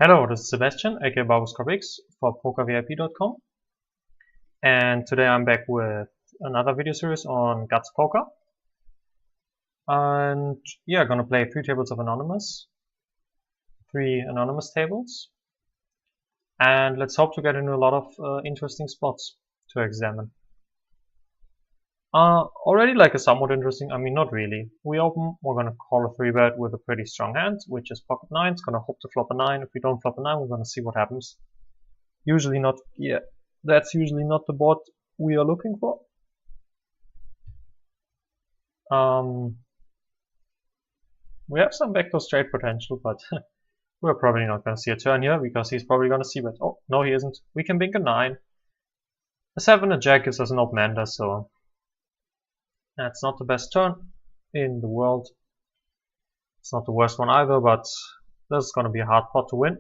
Hello, this is Sebastian, aka PokerVIP for PokerVIP.com, and today I'm back with another video series on Guts Poker. And yeah, gonna play 3 tables of Anonymous, 3 Anonymous tables, and let's hope to get into a lot of interesting spots to examine. Already like a somewhat interesting, I mean not really. We open, we're gonna call a 3-bet with a pretty strong hand, which is pocket 9. It's gonna hope to flop a 9. If we don't flop a 9, we're gonna see what happens. Usually not, yeah, that's usually not the board we are looking for. We have some backdoor straight potential, but we're probably not gonna see a turn here because he's probably gonna see bet. Oh, no he isn't. We can bink a 9. A 7, a jack gives us an open-ender, so that's not the best turn in the world. It's not the worst one either, but this is going to be a hard pot to win.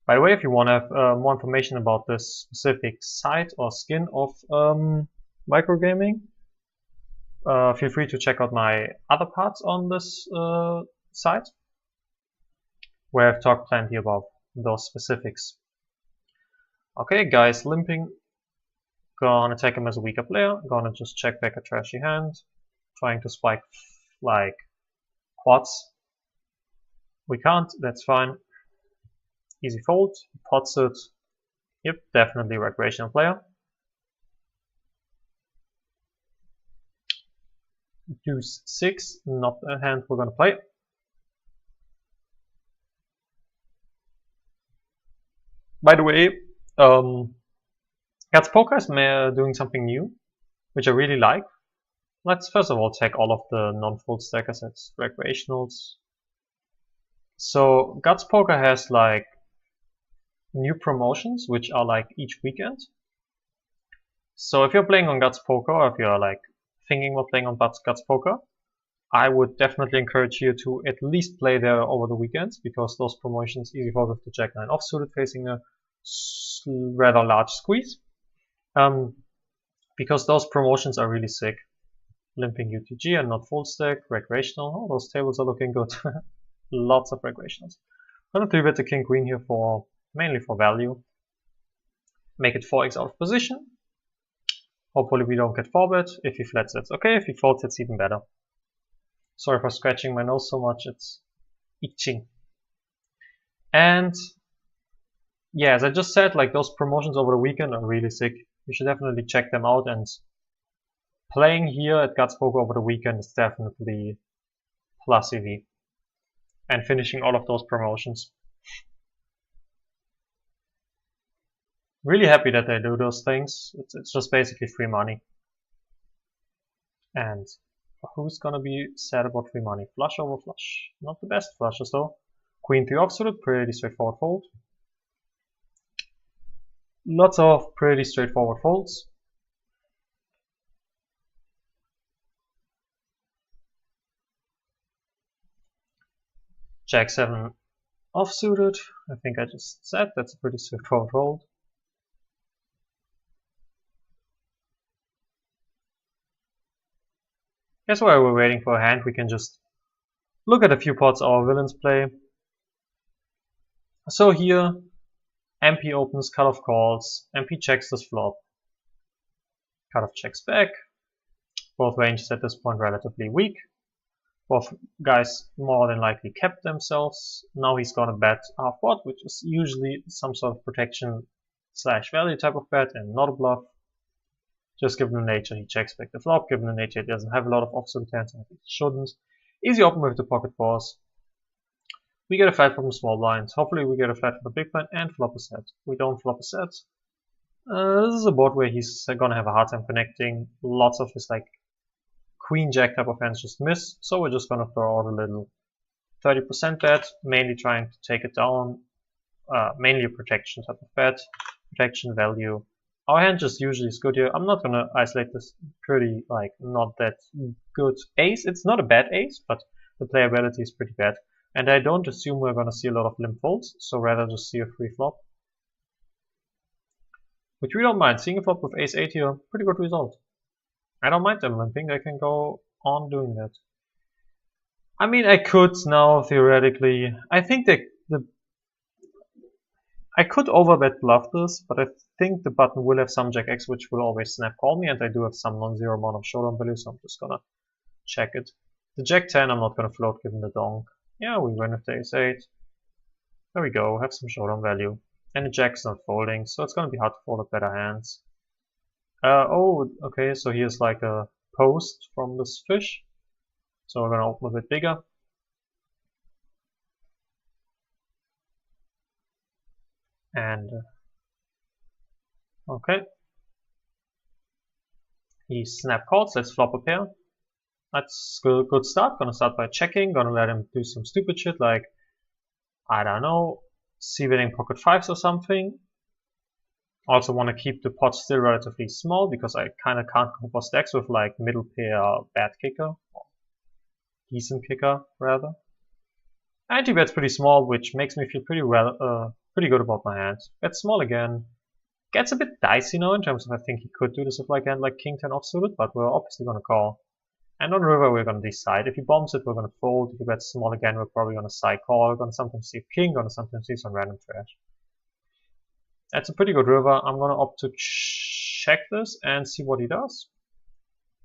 By the way, if you want to have more information about this specific site or skin of microgaming, feel free to check out my other parts on this site, where I've talked plenty about those specifics. Okay, guys, limping. Gonna take him as a weaker player. Gonna just check back a trashy hand. Trying to spike like quads. We can't, that's fine. Easy fold. Pots it. Yep, definitely recreational player. Deuce 6, not a hand we're gonna play. By the way, Guts Poker is doing something new, which I really like. Let's first of all check all of the non-full stack assets, recreationals. So Guts Poker has like new promotions, which are like each weekend. So if you're playing on Guts Poker, or if you're like thinking about playing on Guts Poker, I would definitely encourage you to at least play there over the weekends, because those promotions, easy fold with the Jack 9 offsuited facing a rather large squeeze. Because those promotions are really sick. Limping UTG and not full stack, recreational. Oh, those tables are looking good. Lots of recreationals. I'm gonna 3-bet the king queen here for mainly for value. Make it 4x out of position. Hopefully we don't get 4-bet. If he flats, that's okay. If he folds, it's even better. Sorry for scratching my nose so much, it's itching. And yeah, as I just said, like those promotions over the weekend are really sick. You should definitely check them out, and playing here at Guts Poker over the weekend is definitely plus EV. And finishing all of those promotions. Really happy that they do those things. It's just basically free money. And who's gonna be sad about free money? Flush over flush. Not the best flushes though. Queen 3 offsuited, pretty straightforward fold. Lots of pretty straightforward folds. Jack 7 offsuited. I think I just said that's a pretty straightforward fold. Guess while we're waiting for a hand, we can just look at a few pots our villains play. So here, MP opens, cutoff calls, MP checks this flop. Cutoff checks back. Both ranges at this point relatively weak. Both guys more than likely kept themselves. Now he's gonna bet half pot, which is usually some sort of protection / value type of bet and not a bluff. Just given the nature, he checks back the flop. Given the nature, he doesn't have a lot of offsuited hands and he shouldn't. Easy open with the pocket 4s. We get a flat from the small blinds. Hopefully we get a flat from the big blind and flop a set. We don't flop a set. This is a board where he's gonna have a hard time connecting. Lots of his like queen jack type of hands just miss. So we're just gonna throw out a little 30% bet, mainly trying to take it down. Mainly a protection type of bet. Protection value. Our hand just usually is good here. I'm not gonna isolate this pretty like not that good ace. It's not a bad ace, but the playability is pretty bad. And I don't assume we're gonna see a lot of limp folds, so rather just see a free flop. Which we don't mind. Seeing a flop with ace 8 here, pretty good result. I don't mind them limping, I can go on doing that. I mean, I could now theoretically. I think that the I could overbet bluff this, but I think the button will have some Jack X which will always snap call me, and I do have some non-zero amount of showdown value, so I'm just gonna check it. The Jack 10 I'm not gonna float given the donk. Yeah, we win with the Ace 8. There we go, have some showdown value. And the Jack's not folding, so it's gonna be hard to fold at better hands. Oh, okay, so here's like a post from this fish. So we're gonna open a bit bigger. And okay. He snap calls, let's flop a pair. That's a good start. Gonna start by checking, gonna let him do some stupid shit like, I don't know, c-betting pocket fives or something. Also want to keep the pot still relatively small because I kind of can't go for stacks with like middle pair bad kicker, or decent kicker rather. And he bets pretty small, which makes me feel pretty good about my hand. Bets small again. Gets a bit dicey now in terms of I think he could do this with like a hand like king 10 offsuited, but we're obviously gonna call. And on river we're gonna decide. If he bombs it, we're gonna fold. If he bets small again, we're probably gonna side call. We're gonna sometimes see king, gonna sometimes see some random trash. That's a pretty good river. I'm gonna opt to check this and see what he does.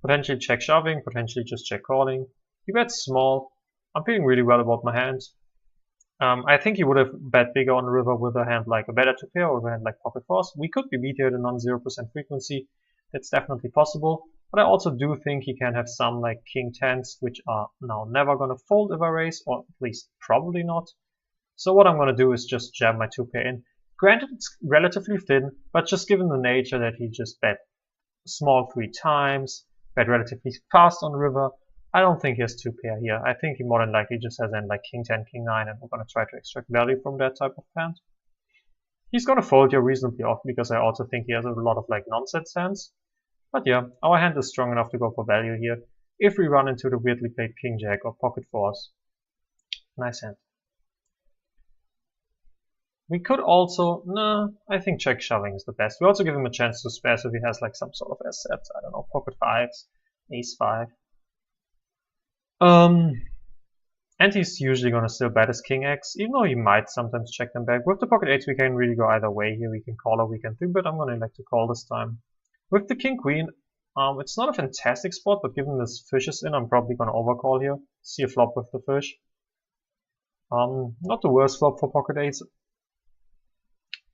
Potentially check shoving, potentially just check calling. He bets small. I'm feeling really well about my hand. I think he would have bet bigger on the river with a hand like a better two pair or with a hand like pocket fours. We could be beat here at a non-0% frequency. That's definitely possible. But I also do think he can have some like king 10s, which are now never gonna fold if I raise, or at least probably not. So what I'm gonna do is just jam my two pair in. Granted, it's relatively thin, but just given the nature that he just bet small 3 times, bet relatively fast on the river, I don't think he has two pair here. I think he more than likely just has hand like king 10, king 9, and we're gonna try to extract value from that type of hand. He's gonna fold here reasonably often because I also think he has a lot of like nonsense hands. But yeah, our hand is strong enough to go for value here if we run into the weirdly played king jack or pocket fours. Nice hand. We could also, nah, I think check shoving is the best. We also give him a chance to spare so if he has like some sort of asset, I don't know, pocket fives, ace 5. And he's usually gonna still bet his king X, even though he might sometimes check them back. With the pocket 8s we can really go either way here. We can call or we can 3-bet. I'm gonna elect to call this time. With the king queen, it's not a fantastic spot, but given this fish is in, I'm probably gonna overcall here. See a flop with the fish. Not the worst flop for pocket 8s.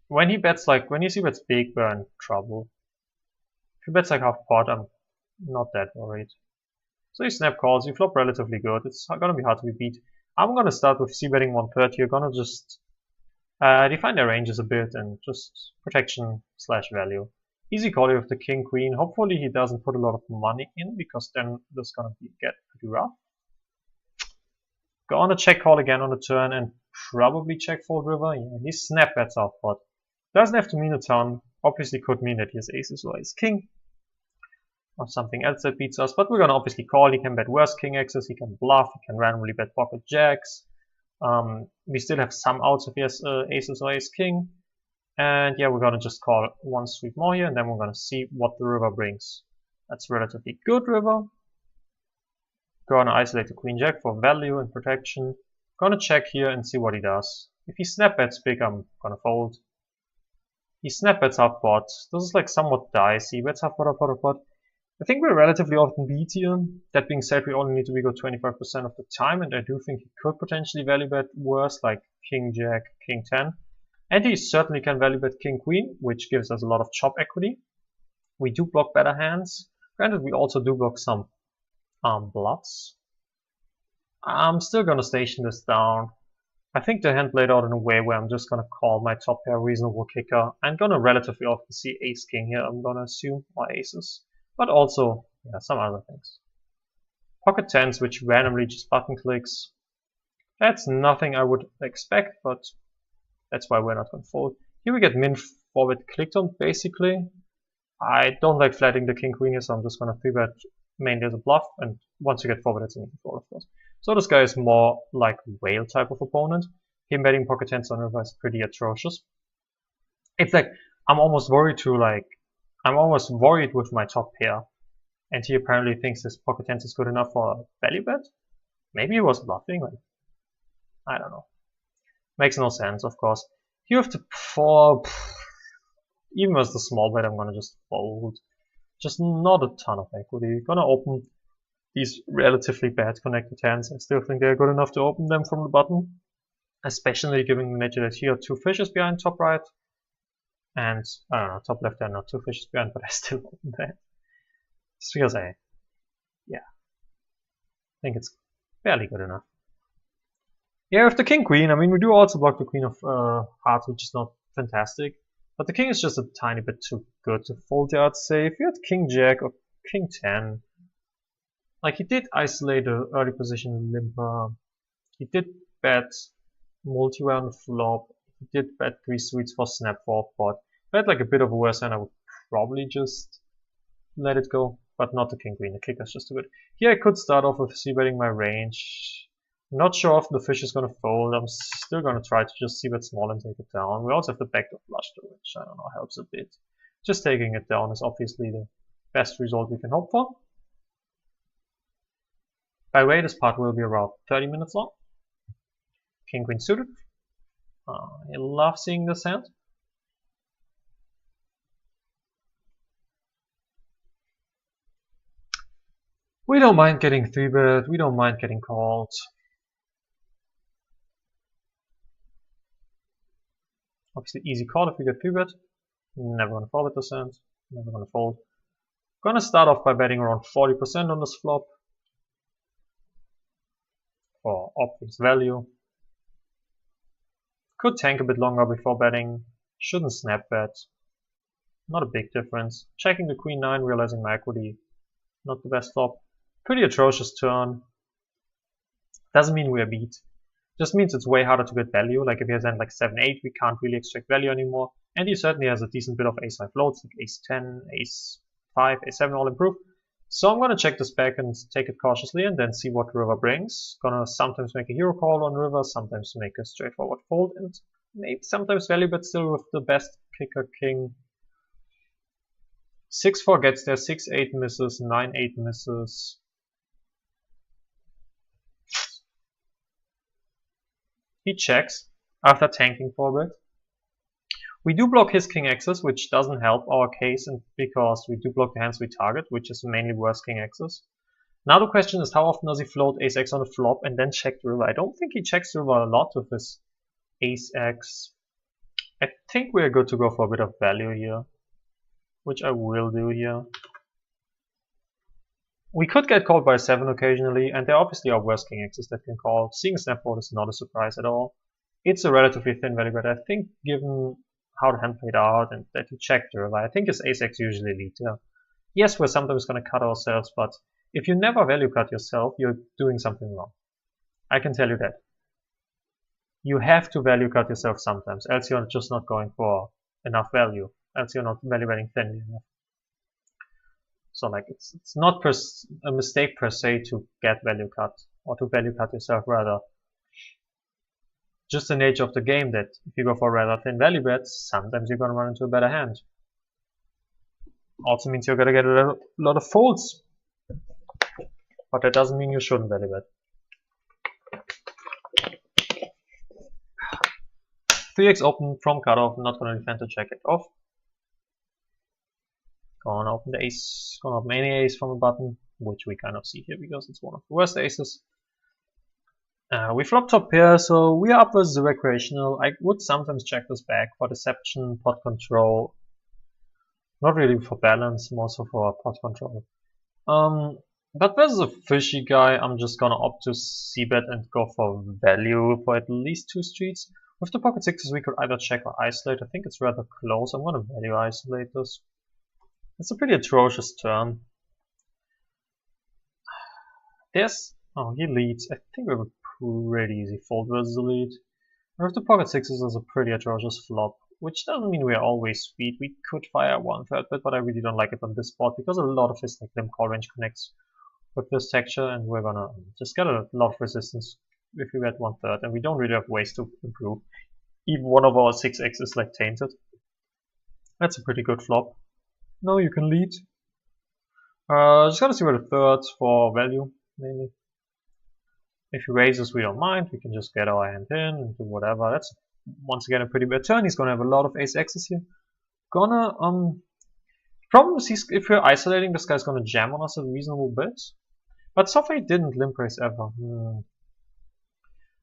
When he bets like, when you see bets big, we're in trouble. If he bets like half pot, I'm not that worried. So he snap calls, you flop relatively good. It's gonna be hard to be beat. I'm gonna start with c-betting 1/3 here. Gonna just define their ranges a bit and just protection / value. Easy call here with the king queen. Hopefully he doesn't put a lot of money in because then this is gonna get pretty rough. Gonna check call again on the turn and probably check fold river. Yeah, he snap bets off pot. Doesn't have to mean a ton. Obviously could mean that he has aces or ace king. Or something else that beats us, but we're gonna obviously call. He can bet worse king X's, he can bluff, he can randomly bet pocket jacks. We still have some outs if he has aces or ace king. And yeah, we're gonna just call one sweep more here, and then we're gonna see what the river brings. That's relatively good river. Gonna isolate the queen jack for value and protection. Gonna check here and see what he does. If he snap bets big, I'm gonna fold. He snap bets half pot. This is like somewhat dicey. Bets half pot, half pot. I think we're relatively often beat here. That being said, we only need to be good 25% of the time, and I do think he could potentially value bet worse, like king jack, king 10. And he certainly can value bet king queen, which gives us a lot of chop equity. We do block better hands. Granted, we also do block some bluffs. I'm still gonna station this down. I think the hand played out in a way where I'm just gonna call my top pair reasonable kicker. I'm gonna relatively often see ace king here, I'm gonna assume, or aces. But also, yeah, some other things. Pocket 10s, which randomly just button clicks. That's nothing I would expect, but that's why we're not going to fold. Here we get min forward clicked on, basically. I don't like flatting the king queen here, so I'm just going to 3-bet mainly as a bluff, and once you get forward, it's an easy fold, of course. So this guy is more like whale type of opponent. Him betting pocket 10s on river is pretty atrocious. It's like, I'm almost worried with my top pair, and he apparently thinks this pocket 10s is good enough for a value bet. Maybe he was bluffing, like, I don't know. Makes no sense, of course. You have to four. Even with the small bet, I'm gonna just fold. Just not a ton of equity. Gonna open these relatively bad connected hands. I still think they're good enough to open them from the button. Especially given the nature that here are 2 fishes behind top right. And, I don't know, top left there are not 2 fishes behind, but I still open that. This feels yeah. I think it's fairly good enough. Yeah, with the king queen, I mean, we do also block the queen of hearts, which is not fantastic. But the king is just a tiny bit too good to fold here, I'd say. If you had king jack or king 10, like he did isolate the early position limper, he did bet multi on the flop, he did bet 3 suites for snap 4, but if I had like a bit of a worse hand, I would probably just let it go, but not the king queen. The kicker's just too good. Here I could start off with c-betting my range. Not sure if the fish is gonna fold. I'm still gonna try to just c-bet small and take it down. We also have the backdoor flush though, which I don't know helps a bit. Just taking it down is obviously the best result we can hope for. By the way, this part will be around 30 minutes long. King queen suited. I love seeing this hand. We don't mind getting 3-bet, we don't mind getting called. Obviously easy call if we get 3-bet. Never gonna fold with this hand, never gonna fold. Gonna start off by betting around 40% on this flop. For obvious value. Could tank a bit longer before betting. Shouldn't snap bet. Not a big difference. Checking the queen 9, realizing my equity. Not the best flop. Pretty atrocious turn. Doesn't mean we are beat. Just means it's way harder to get value. Like if he has hand like 7-8, we can't really extract value anymore. And he certainly has a decent bit of ace-high floats, like ace-10, ace-5, ace-7 all improved. So I'm gonna check this back and take it cautiously and then see what river brings. Gonna sometimes make a hero call on river, sometimes make a straightforward fold, and maybe sometimes value bet still with the best kicker king. 6-4 gets there, 6-8 misses, 9-8 misses. He checks after tanking for a bit. We do block his king axis, which doesn't help our case, and because we do block the hands we target, which is mainly worse king axis. Now the question is, how often does he float ace-x on the flop and then check the river? I don't think he checks the river a lot with his ace-x. I think we're good to go for a bit of value here, which I will do here. We could get called by a 7 occasionally, and there obviously are worse king axes that can call. Seeing snap fold is not a surprise at all. It's a relatively thin value, but I think given how the hand played out and that he checked the river, I think his ace-x usually leads. Yeah. Yes, we're sometimes going to cut ourselves, but if you never value cut yourself, you're doing something wrong. I can tell you that. You have to value cut yourself sometimes, else you're just not going for enough value, else you're not value betting thinly enough. So like it's not a mistake per se to get value cut, or to value cut yourself rather. Just the nature of the game that if you go for rather thin value bets, sometimes you're going to run into a better hand. Also means you're going to get a lot of folds. But that doesn't mean you shouldn't value bet. 3x open from cutoff, not going to defend to check it off. Gonna open the ace, gonna open any ace from a button, which we kind of see here because it's one of the worst aces. We flop top pair, so we are up with the recreational. I would sometimes check this back for deception, pot control. Not really for balance, more so for pot control. But versus a fishy guy, I'm just gonna opt to c-bet and go for value for at least 2 streets. With the pocket sixes, we could either check or isolate. I think it's rather close. I'm gonna value isolate this. It's a pretty atrocious turn. Oh, he leads. I think we have a pretty easy fold versus the lead. And with the pocket sixes, is a pretty atrocious flop, which doesn't mean we are always sweet. We could fire 1/3 bet, but I really don't like it on this spot because a lot of his like limp call range connects with this texture, and we're gonna just get a lot of resistance if we bet 1/3, and we don't really have ways to improve. Even one of our 6x is like tainted. That's a pretty good flop. Now you can lead. Just gotta see where the thirds for value, mainly. If he raises, we don't mind. We can just get our hand in and do whatever. That's once again a pretty bad turn. He's gonna have a lot of ace-x's here. Problem is if we're isolating, this guy's gonna jam on us a reasonable bit. But so far he didn't limp raise ever.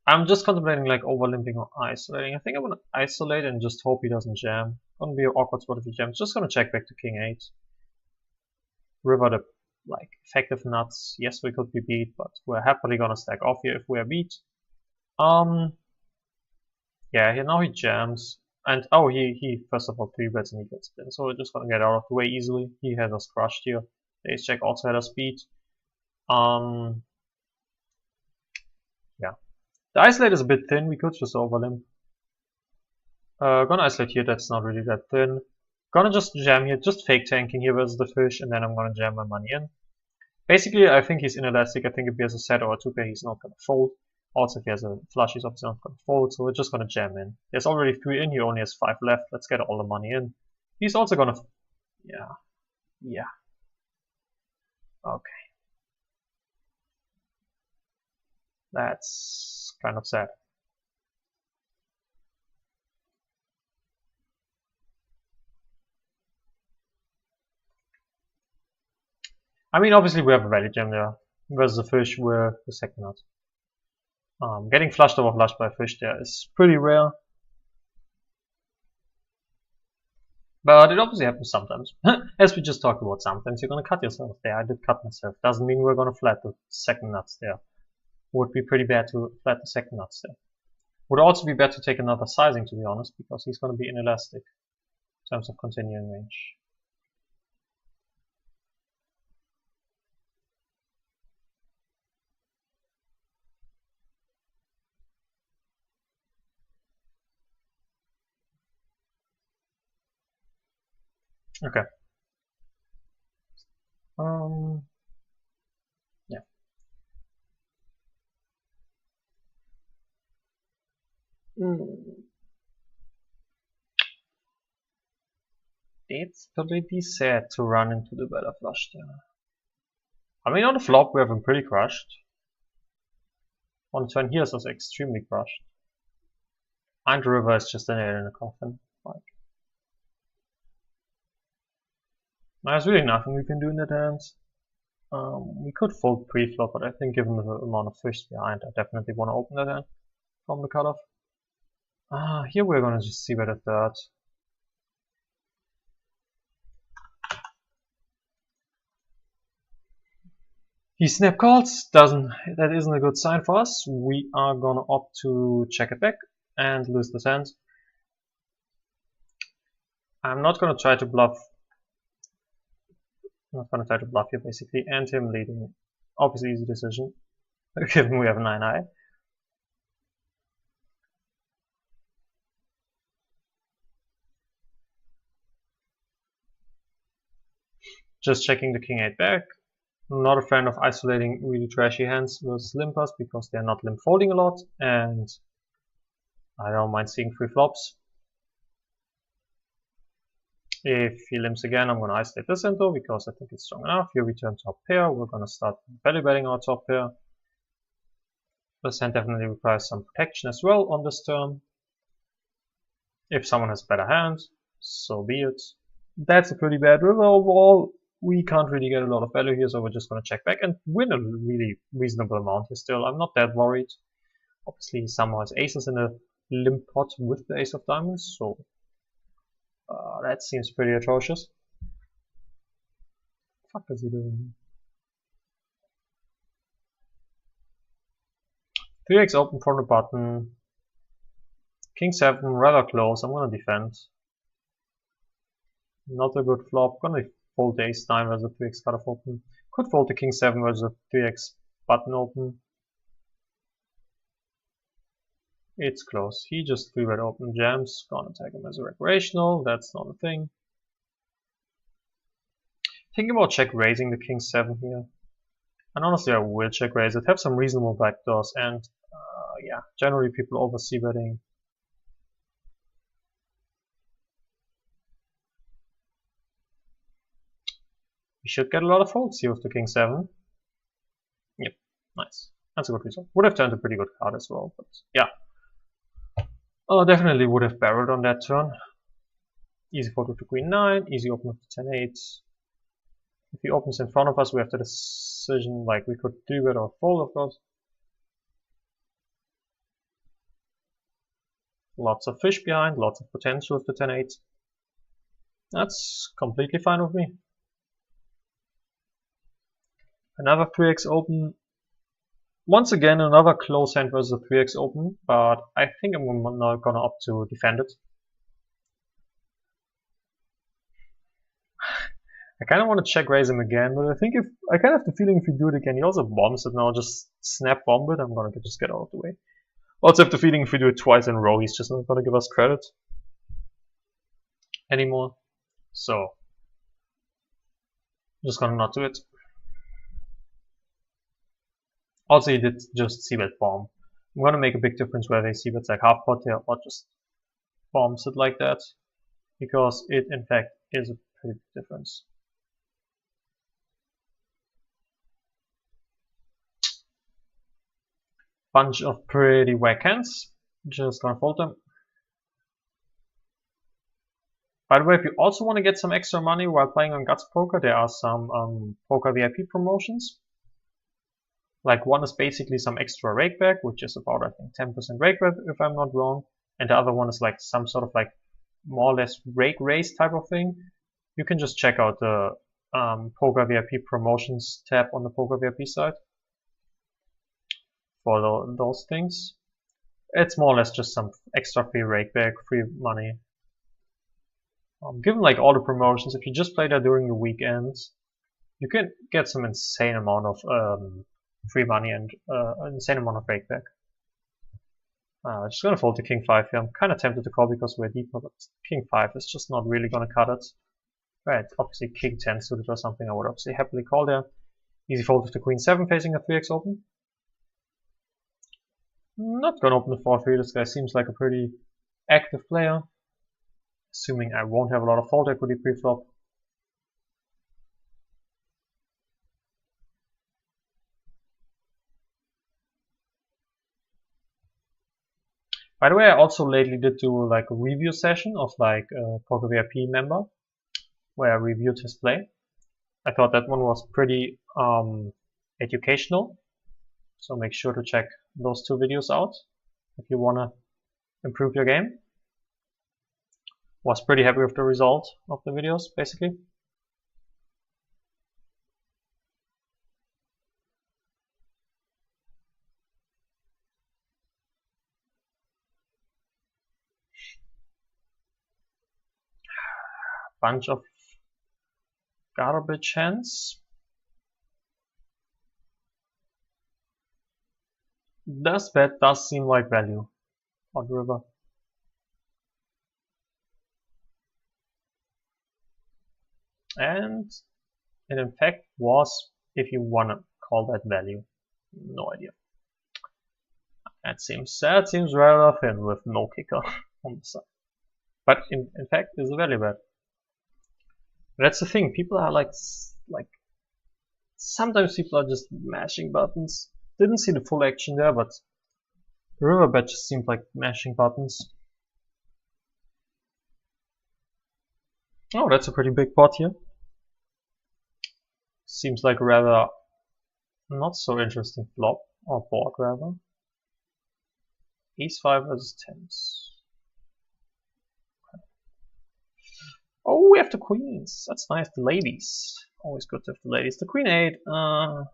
I'm just contemplating like over limping or isolating. I think I'm gonna isolate and just hope he doesn't jam. Gonna be an awkward spot if he jams. Just gonna check back to king 8. River the like effective nuts. Yes, we could be beat, but we're happily gonna stack off here if we're beat. Yeah, here now he jams. And oh, he first of all 3-bets and he gets spin. So we're just gonna get out of the way easily. He has us crushed here. The ace jack also had us beat. Yeah. The isolate is a bit thin, we could just overlimp. Gonna isolate here, that's not really that thin. Gonna just jam here, just fake tanking here versus the fish, and then I'm gonna jam my money in. Basically, I think he's inelastic. I think if he has a set or a 2-pair, he's not gonna fold. Also, if he has a flush, he's obviously not gonna fold, so we're just gonna jam in. There's already 3 in, he only has 5 left. Let's get all the money in. He's also gonna... Yeah. Okay. That's kind of sad. I mean, obviously we have a value jam there. Versus the fish, we're the second nut. Getting flushed over flushed by a fish there is pretty rare. But it obviously happens sometimes. As we just talked about, sometimes you're gonna cut yourself there. I did cut myself. Doesn't mean we're gonna flat the second nuts there. Would be pretty bad to flat the second nuts there. Would also be bad to take another sizing, to be honest, because he's gonna be inelastic in terms of continuing range. Okay. Yeah. It's pretty sad to run into the better flush there. I mean, on the flop we have him pretty crushed. On the turn here is also extremely crushed. And the river is just a nail in a coffin. Like, there's really nothing we can do in that hand. We could fold pre-flop, but I think given the amount of fish behind, I definitely want to open that hand from the cutoff. Here we're gonna just see bet a third. He snap calls, that isn't a good sign for us. We are gonna opt to check it back and lose this hand. I'm not gonna try to bluff. I'm not gonna try to bluff here basically, and him leading. Obviously easy decision, given we have a 9-high. Just checking the king 8 back. I'm not a fan of isolating really trashy hands versus limpers because they're not limp folding a lot, and I don't mind seeing 3 flops. If he limps again, I'm going to isolate this into because I think it's strong enough. Here we turn top pair. We're going to start value betting our top pair. This hand definitely requires some protection as well on this turn. If someone has better hand, so be it. That's a pretty bad river overall. We can't really get a lot of value here, so we're just going to check back and win a really reasonable amount here still. I'm not that worried. Obviously, he somehow has aces in a limp pot with the ace of diamonds, so that seems pretty atrocious. What the fuck is he doing? 3x open from the button. King 7, rather close. I'm gonna defend. Not a good flop. Gonna fold the ace 9 versus a 3x cutoff open. Could fold the king 7 versus a 3x button open. It's close. He just 3-bet open jams. Gonna tag him as a recreational. That's not a thing. Thinking about check raising the king 7 here. And honestly, I will check raise it. Have some reasonable backdoors, and yeah, generally people over c-betting. We should get a lot of folds here with the king 7. Yep, nice. That's a good result. Would have turned a pretty good card as well, but yeah. Oh, definitely would have barreled on that turn. Easy fold with the queen 9, easy open with the 10-8. If he opens in front of us, we have the decision, like we could do it or fold, of course. Lots of fish behind, lots of potential with the 10-8. That's completely fine with me. Another 3x open. Once again, another close hand versus a 3x open, but I think I'm not gonna opt to defend it. I kind of want to check raise him again, but I think if I kind of have the feeling if we do it again, he also bombs it now. Just snap bomb it. I'm gonna just get out of the way. Also have the feeling if we do it twice in a row, he's just not gonna give us credit anymore. So I'm just gonna not do it. Also, he did just c-bet bomb. I'm gonna make a big difference whether he c-bets like half pot here or just bombs it like that, because it in fact is a pretty big difference. Bunch of pretty whack hands. Just gonna fold them. By the way, if you also want to get some extra money while playing on Guts Poker, there are some PokerVIP promotions. Like one is basically some extra rakeback, which is about I think 10% rakeback if I'm not wrong, and the other one is like some sort of like more or less rake raise type of thing. You can just check out the PokerVIP promotions tab on the PokerVIP site for those things. It's more or less just some extra free rakeback, free money. Given like all the promotions, if you just play that during the weekends, you can get some insane amount of free money and an insane amount of rakeback. Just gonna fold the king 5 here. I'm kind of tempted to call because we're deeper, but king 5 is just not really gonna cut it. Right, obviously king 10 suited or something, I would obviously happily call there. Easy fold with the queen 7 facing a 3x open. Not gonna open the 4-3. This guy seems like a pretty active player. Assuming I won't have a lot of fold equity pre-flop. By the way, I also lately did do like a review session of like a PokerVIP member where I reviewed his play. I thought that one was pretty educational, so make sure to check those 2 videos out if you want to improve your game. Was pretty happy with the result of the videos, basically. Bunch of garbage hands. This bet does seem like value on the river. And it in fact was, if you want to call that value. No idea. That seems rather thin with no kicker on the side. But in fact is a value bet. That's the thing, people are like sometimes people are just mashing buttons. Didn't see the full action there, but the river bet just seemed like mashing buttons. Oh, that's a pretty big pot here. Seems like a rather not so interesting flop, or board rather. Ace 5 versus 10s. Oh, we have the queens. That's nice. The ladies. Always good to have the ladies. The queen 8. Oh,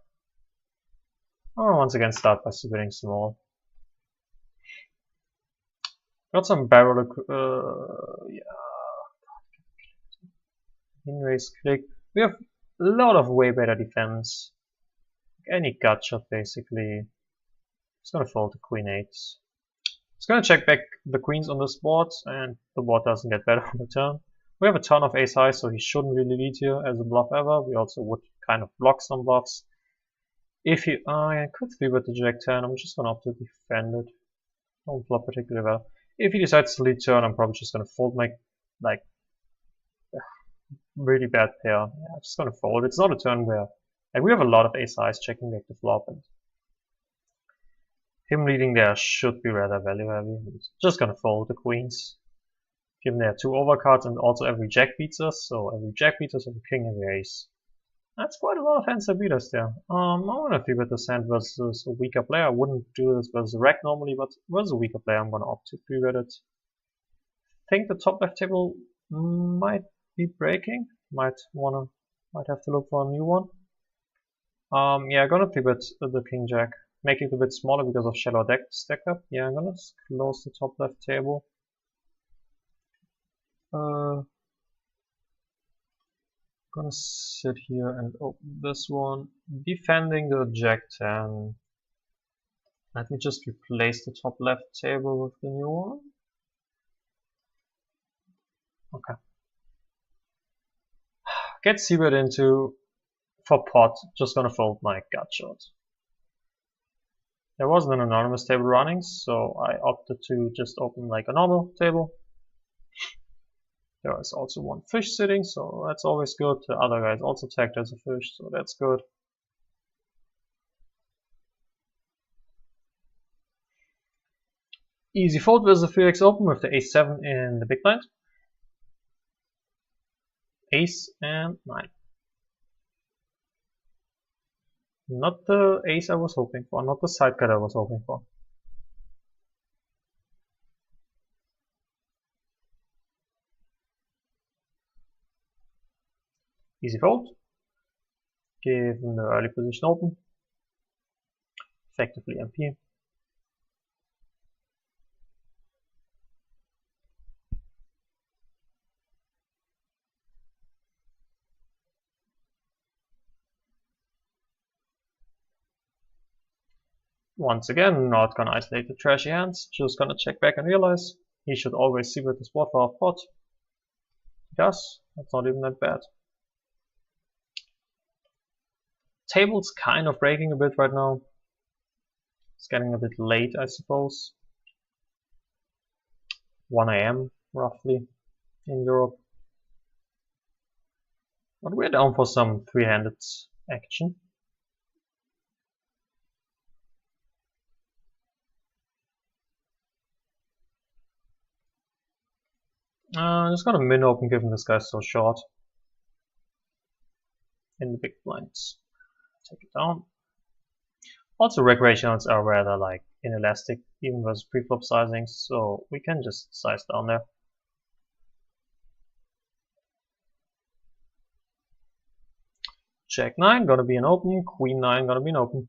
once again start by suiting small. Got some barrel. Yeah. In raise click. We have a lot of way better defense. Any gut shot basically. Just gonna fold the queen 8. Just gonna check back the queens on this board, and the board doesn't get better on the turn. We have a ton of ace high, so he shouldn't really lead here as a bluff ever. We also would kind of block some bluffs. If he, I could 3-bet the jack 10. I'm just gonna opt to defend it. Don't flop particularly well. If he decides to lead turn, I'm probably just gonna fold my like really bad pair. Yeah, I'm just gonna fold. It's not a turn where like we have a lot of ace highs checking back the flop, and Him leading there should be rather value heavy. Just gonna fold the queens. Given there are 2 overcards and also every jack beats us, so every jack beats us, every king, every ace. That's quite a lot of hands that beat us there. I wanna figure this hand versus a weaker player. I wouldn't do this versus a rack normally, but versus a weaker player I'm gonna opt to 3-bet it. I think the top left table might be breaking. Might have to look for a new one. Yeah, I'm gonna 3-bet the king jack. Make it a bit smaller because of shallow deck stack up. Yeah, I'm gonna close the top left table. Gonna sit here and open this one, defending the jack 10. Let me just replace the top left table with the new one. Okay. Get c-bet into for pot. Just gonna fold my gut shot. There wasn't an anonymous table running, so I opted to just open like a normal table. There is also one fish sitting, so that's always good. The other guy is also tagged as a fish, so that's good. Easy fold versus the 3x open with the ace-7 in the big blind. Ace and 9. Not the ace I was hoping for, not the side card I was hoping for. Easy fold. Given the early position open. Effectively MP. Once again, not gonna isolate the trashy hands, just gonna check back and realize he should always see with the spot for our pot. He does, that's not even that bad. Table's kind of breaking a bit right now. It's getting a bit late, I suppose. 1 AM roughly in Europe. But we're down for some 3-handed action. I'm just gonna min open given this guy's so short. In the big blinds. Take it down. Also recreationals are rather like inelastic even versus pre-flop sizing, so we can just size down there. Jack 9 gonna be an open, Queen 9 gonna be an open.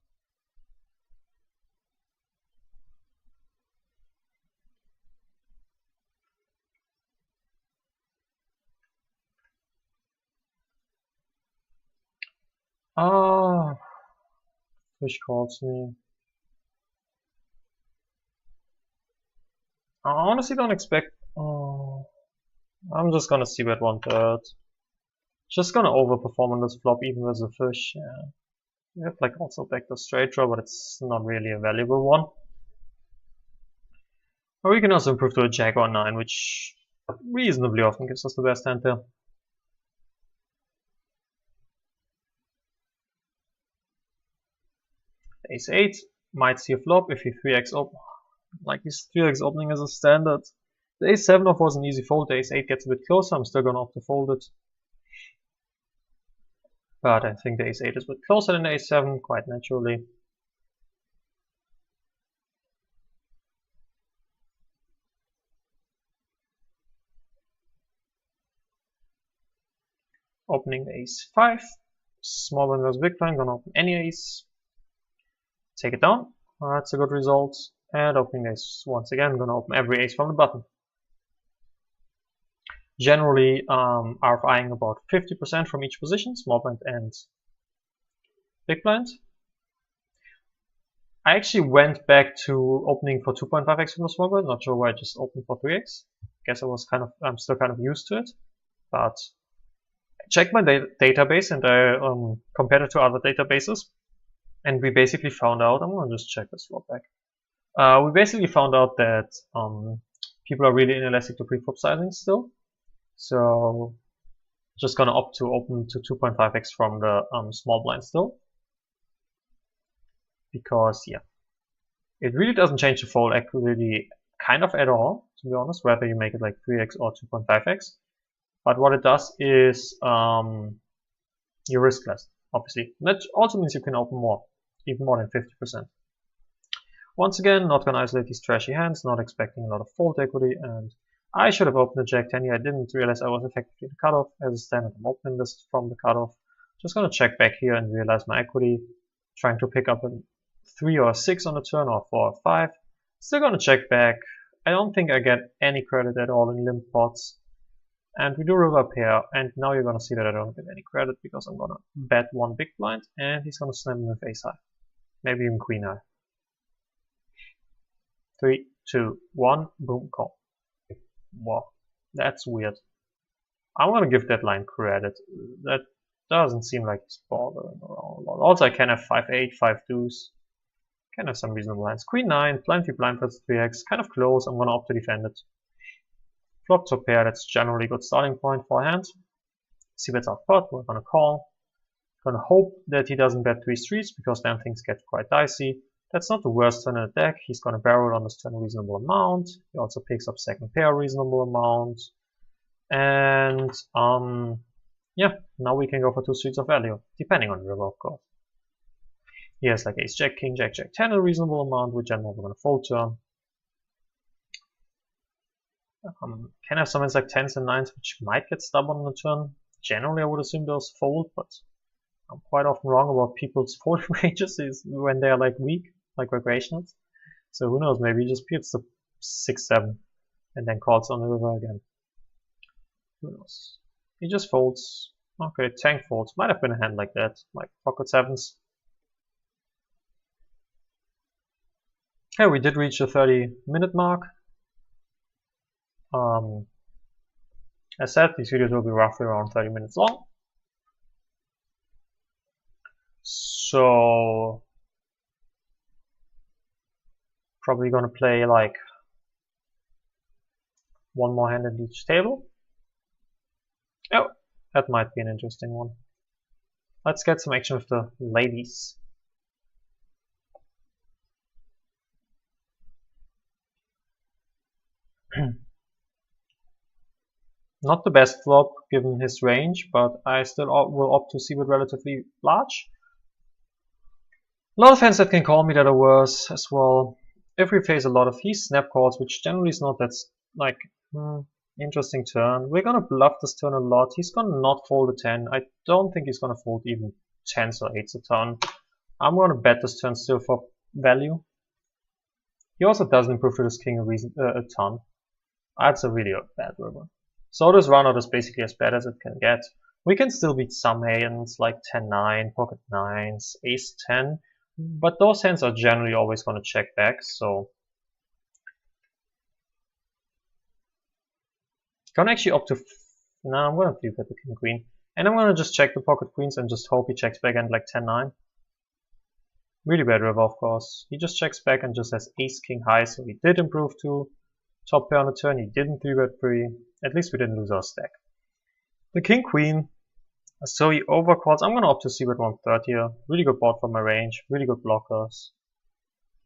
Fish calls me. I honestly don't expect. I'm just gonna see bet 1/3. Just gonna overperform on this flop even with the fish. Yeah. We have like also backdoor straight draw, but it's not really a valuable one. Or we can also improve to a jack or 9, which reasonably often gives us the best hand there. Ace-8 might see a flop if he 3x open. Like his 3x opening is a standard. The ace-7 of was an easy fold. The ace-8 gets a bit closer. I'm still gonna opt to fold it. But I think the ace-8 is a bit closer than the ace-7, quite naturally. Opening the ace-5. Small blind versus big blind, gonna open any ace. Take it down. That's a good result. And opening ace once again, gonna open every ace from the button. Generally, RFIing about 50% from each position, small blind and big blind. I actually went back to opening for 2.5x from the small blind. Not sure why I just opened for 3x. Guess I'm still kind of used to it. But I checked my database and I compared it to other databases. And we basically found out, I'm gonna just check this flop back. We basically found out that people are really inelastic to pre-flop sizing still. So just gonna opt to open to 2.5x from the small blind still. Because yeah, It really doesn't change the fold equity kind of at all, to be honest, whether you make it like 3x or 2.5x. But what it does is you risk less, obviously. That also means you can open more, even more than 50%. Once again, not gonna isolate these trashy hands, not expecting a lot of fold equity, and I should have opened the Jack-10 here. I didn't realize I was effectively the cutoff. As a standard, I'm opening this from the cutoff. Just gonna check back here and realize my equity. Trying to pick up a 3 or a 6 on the turn, or 4 or 5. Still gonna check back. I don't think I get any credit at all in limp pots. And we do river pair, and now you're gonna see that I don't get any credit because I'm gonna bet one big blind, and he's gonna snap me with ace high. Maybe even queen high. 3, 2, 1, boom, call. Wow, that's weird. I'm gonna give that line credit. That doesn't seem like he's bothering around a lot. Also, I can have 5-8, 5 deuce. Can have some reasonable lines. Queen 9, plenty blind for 3x, kind of close. I'm gonna opt to defend it. Flop to pair, that's generally a good starting point for a hand. See bets out pot, we're gonna call. Gonna hope that he doesn't bet 3 streets because then things get quite dicey. That's not the worst turn in the deck. He's gonna barrel on this turn a reasonable amount. He also picks up second pair a reasonable amount. And yeah, now we can go for 2 streets of value, depending on the river, of course. He has like ace jack, king jack, jack 10 a reasonable amount, which I'm never gonna fold turn. Can have some hands like 10s and 9s, which might get stubborn on the turn. Generally, I would assume those fold, but I'm quite often wrong about people's folding ranges when they are like weak, like recreationals. So who knows, maybe he just peels the 6-7 and then calls on the river again. Who knows? He just folds. Okay, tank folds. Might have been a hand like that, like pocket 7s. Okay, we did reach the 30-minute mark. As said, these videos will be roughly around 30 minutes long. So probably gonna play like one more hand at each table. Oh, that might be an interesting one. Let's get some action with the ladies. Not the best flop given his range, but I still will opt to see it relatively large. A lot of hands that can call me that are worse as well. If we face a lot of these snap calls, which generally is not that like interesting turn, we're gonna bluff this turn a lot. He's gonna not fold a 10. I don't think he's gonna fold even 10s or 8s a turn. I'm gonna bet this turn still for value. He also doesn't improve to this king a ton. That's a really bad river. So this runout is basically as bad as it can get. We can still beat some hands like 10-9, pocket 9s, ace 10, but those hands are generally always going to check back, so gonna actually opt to I'm gonna flip at the king queen, and I'm gonna just check the pocket queens and just hope he checks back and like 10-9. Really bad river, of course. He just checks back and just has ace king high, so he did improve to top pair on the turn. He didn't 3-bet free. At least we didn't lose our stack. The king queen, so he overcalls. I'm gonna opt to see bet 1/3 here. Really good board for my range. Really good blockers.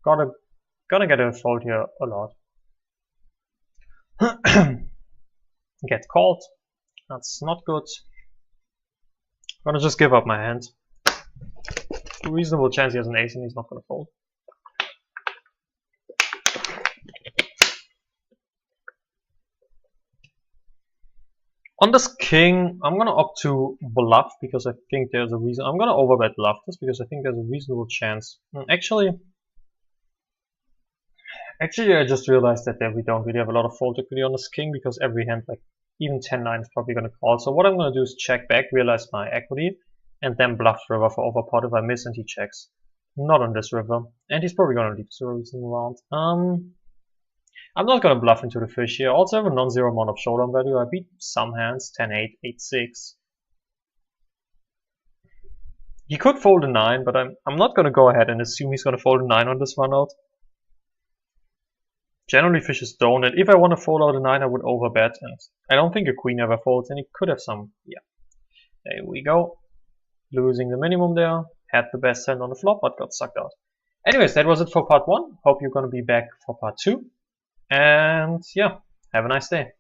Gonna get a fold here a lot. Get called. That's not good. Gonna just give up my hand. Reasonable chance he has an ace and he's not gonna fold. On this king, I'm gonna opt to bluff because I think there's a reason. I'm gonna overbet bluff this because I think there's a reasonable chance. Actually, I just realized that we don't really have a lot of fold equity on this king because every hand, like even 10-9, is probably gonna call. So what I'm gonna do is check back, realize my equity, and then bluff river for overpot if I miss and he checks. Not on this river, and he's probably gonna leave 0 reasonable round. I'm not gonna bluff into the fish here. Also have a non-zero amount of showdown value. I beat some hands, 10-8, 8-6. He could fold a 9, but I'm not gonna go ahead and assume he's gonna fold a 9 on this run out. Generally fishes don't, and if I want to fold out a 9 I would overbet, and I don't think a queen ever folds, and he could have some, yeah. There we go. Losing the minimum there. Had the best hand on the flop, but got sucked out. Anyways, that was it for part 1. Hope you're going to be back for part 2. And yeah, have a nice day.